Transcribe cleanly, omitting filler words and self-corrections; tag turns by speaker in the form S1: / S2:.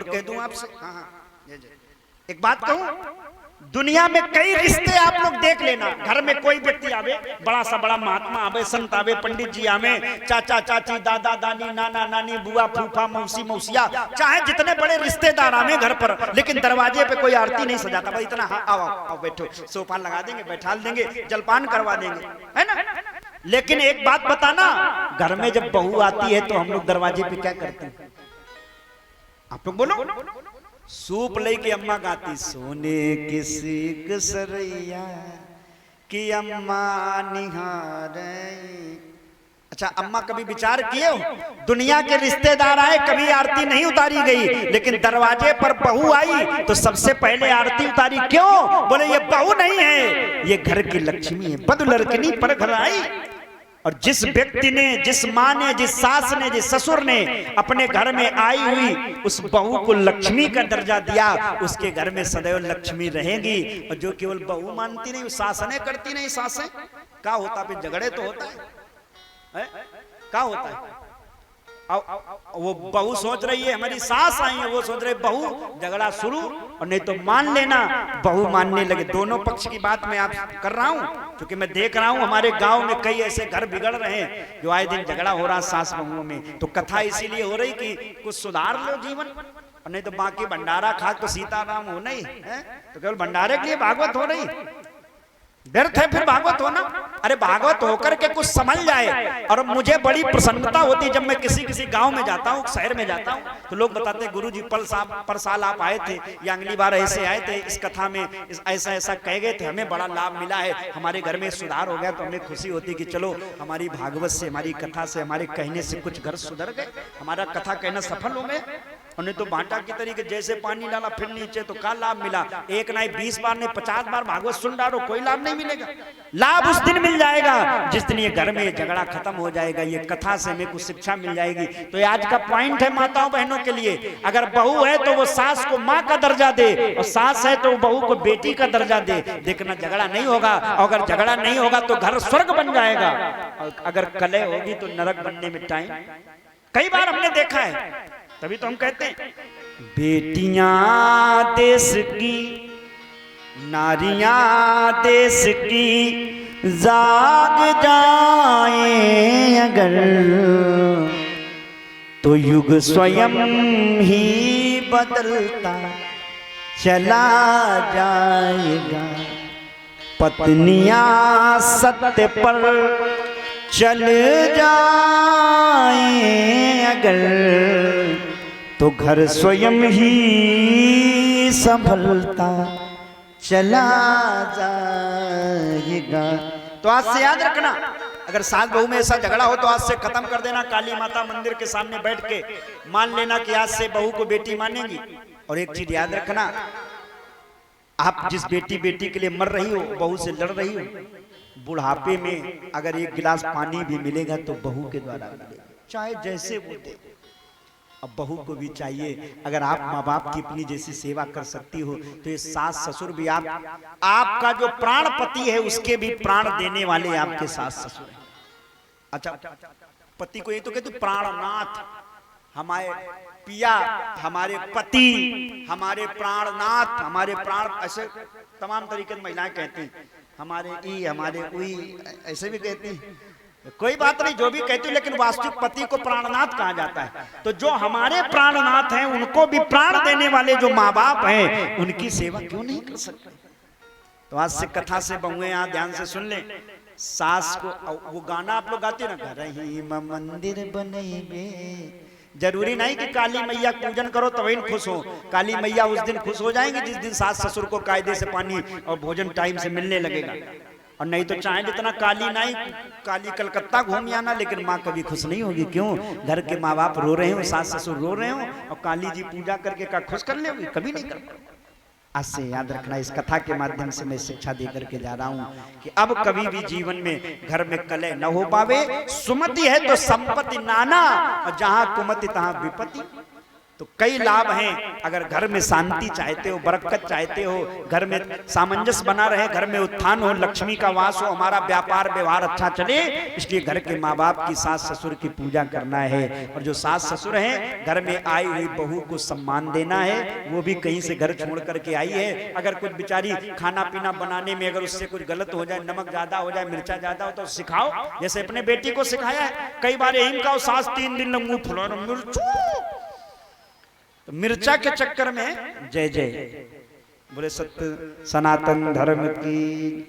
S1: कह दूं आपसे? हाँ हाँ, एक बात कहूं, दुनिया में कई रिश्ते आप लोग देख लेना, घर में कोई व्यक्ति आवे, बड़ा सा बड़ा महात्मा आवे, संत आवे, पंडित जी आवे, चाचा चाची, दादा दादी, नाना नानी, बुआ फूफा, मौसी मौसिया, चाहे जितने बड़े रिश्तेदार आवे घर पर, लेकिन दरवाजे पे कोई आरती नहीं सजाता। भाई इतना, हाँ आओ आओ बैठो, सोफा लगा देंगे, बैठा देंगे, जलपान करवा देंगे, है ना। लेकिन एक बात बताना, घर में जब बहू आती है तो हम लोग दरवाजे पे क्या करते हैं? आप लोग बोलो। सूप लेके अम्मा गाती, सोने की सीख सरैया कि अम्मा निहारे। अच्छा, अम्मा कभी विचार किए हो, दुनिया के रिश्तेदार आए, कभी आरती नहीं उतारी गई, लेकिन दरवाजे पर बहू आई तो सबसे पहले आरती उतारी। क्यों? बोले ये बहू नहीं है, ये घर की लक्ष्मी है, बदलड़कनी पर घर आई। और जिस व्यक्ति ने, जिस माँ ने, जिस सास ने, जिस ससुर ने अपने घर में आई हुई उस बहू को लक्ष्मी का दर्जा दिया, उसके घर में सदैव लक्ष्मी रहेगी। और जो केवल बहू मानती नहीं, सासने करती नहीं, सासें क्या होता, फिर झगड़े तो होता है, क्या होता है? वो बहू सोच रही है हमारी सास आई है, वो सोच रहे बहू, झगड़ा शुरू। और नहीं तो मान लेना बहू मानने लगे। दोनों पक्ष की बात मैं आप कर रहा हूं, क्योंकि मैं देख रहा हूं हमारे गांव में कई ऐसे घर बिगड़ रहे हैं जो आए दिन झगड़ा हो रहा सास बहुओं में। तो कथा इसीलिए हो रही कि कुछ सुधार लो जीवन, और नहीं तो बाकी भंडारा खा तो सीताराम हो नहीं है, तो केवल भंडारे के लिए भागवत हो रही, व्यर्थ है फिर भागवत होना। अरे भागवत होकर के कुछ समझ जाए। और मुझे बड़ी प्रसन्नता होती जब मैं किसी गांव में जाता हूँ, शहर में जाता हूँ, तो लोग बताते हैं गुरुजी पर साल आप आए थे, या अगली बार ऐसे आए थे, इस कथा में ऐसा ऐसा कह गए थे, हमें बड़ा लाभ मिला है, हमारे घर में सुधार हो गया। तो हमें खुशी होती कि चलो हमारी भागवत से, हमारी कथा से, हमारे कहने से कुछ घर सुधर गए, हमारा कथा कहना सफल हो गए। उन्हें तो बांटा की तरीके, जैसे पानी डाला फिर नीचे, तो क्या लाभ मिला? एक नहीं 20 बार नहीं 50 बार भागवत सुन डालो, कोई लाभ नहीं मिलेगा। लाभ उस दिन मिल जाएगा जिस दिन ये घर में झगड़ा खत्म हो जाएगा, ये कथा से हमें कुछ शिक्षा मिल जाएगी। तो ये आज का पॉइंट है माताओं बहनों के लिए। अगर बहू है तो वो सास को माँ का दर्जा दे, और सास है तो बहू को बेटी का दर्जा दे। देखना झगड़ा नहीं होगा, और अगर झगड़ा नहीं होगा तो घर स्वर्ग बन जाएगा, और अगर कलह होगी तो नरक बनने में टाइम। कई बार हमने देखा है, तभी तो हम कहते हैं बेटियां देश की, नारियां देश की, जाग जाए अगर तो युग स्वयं ही बदलता चला जाएगा। पत्नियां सत्य पर चल जाए अगर तो घर स्वयं ही संभलता चला जाएगा। तो आज से याद रखना, अगर सास बहू में ऐसा झगड़ा हो तो आज से खत्म कर देना। काली माता मंदिर के सामने बैठ के मान लेना कि आज से बहू को बेटी मानेंगी। और एक चीज याद रखना, आप जिस बेटी के लिए मर रही हो, बहू से लड़ रही हो, बुढ़ापे में अगर एक गिलास पानी भी मिलेगा तो बहू के द्वारा मिलेगा, चाहे जैसे वो दे। अब बहू को भी चाहिए, अगर आप माँ बाप की अपनी जैसी सेवा कर सकती हो तो ये सास ससुर भी आपका जो प्राण पति है उसके भी प्राण देने वाले आपके सास ससुर हैं। अच्छा, पति को ये तो कहते प्राणनाथ, हमारे पिया, हमारे पति, हमारे प्राणनाथ, हमारे प्राण, ऐसे तमाम तरीके से महिलाएं कहती हैं। हमारे ई, हमारे उई, ऐसे भी कहती हैं। कोई बात नहीं जो भी कहती, लेकिन वास्तविक पति को प्राणनाथ कहा जाता है। तो जो हमारे प्राणनाथ हैं उनको भी प्राण देने वाले जो माँ बाप हैं उनकी सेवा क्यों नहीं कर सकते? तो आज से कथा से बहुएं यहाँ ध्यान से सुन लें। सास को, वो गाना आप लोग गाते ना, घर ही मंदिर बनेबे, जरूरी नहीं कि काली मैया पूजन करो तो वही खुश हो। काली मैया उस दिन खुश हो जाएंगे जिस दिन सास ससुर को कायदे से पानी और भोजन टाइम से मिलने लगेगा। और नहीं तो चाहे जितना काली नहीं, काली कलकत्ता घूम आना, लेकिन माँ कभी खुश नहीं होगी। क्यों? घर के माँ बाप रो रहे हो, सास ससुर रो रहे हो, और काली जी पूजा करके का खुश कर ले, कभी नहीं कर। आज से याद रखना, इस कथा के माध्यम से मैं शिक्षा दे करके जा रहा हूँ कि अब कभी भी जीवन में घर में कलह न हो पावे। सुमति है तो संपत्ति नाना, और जहां कुमति तहां विपत्ति। तो कई लाभ हैं। अगर घर में शांति चाहते हो, बरकत चाहते हो, घर में सामंजस्य बना रहे, घर में उत्थान हो, लक्ष्मी का वास हो, हमारा व्यापार व्यवहार अच्छा चले, इसलिए घर के माँ बाप की, सास ससुर की पूजा करना है। और जो सास ससुर हैं, घर में आई हुई बहू को सम्मान देना है। वो भी कहीं से घर छोड़ करके आई है, अगर कुछ बेचारी खाना पीना बनाने में अगर उससे कुछ गलत हो जाए, नमक ज्यादा हो जाए, मिर्चा ज्यादा हो, तो सिखाओ, जैसे अपने बेटी को सिखाया है। कई बार यही कहा, सास 3 दिन मुंह फुला मिर्चू, तो मिर्चा के चक्कर में जय जय बोले सत्य सनातन धर्म की।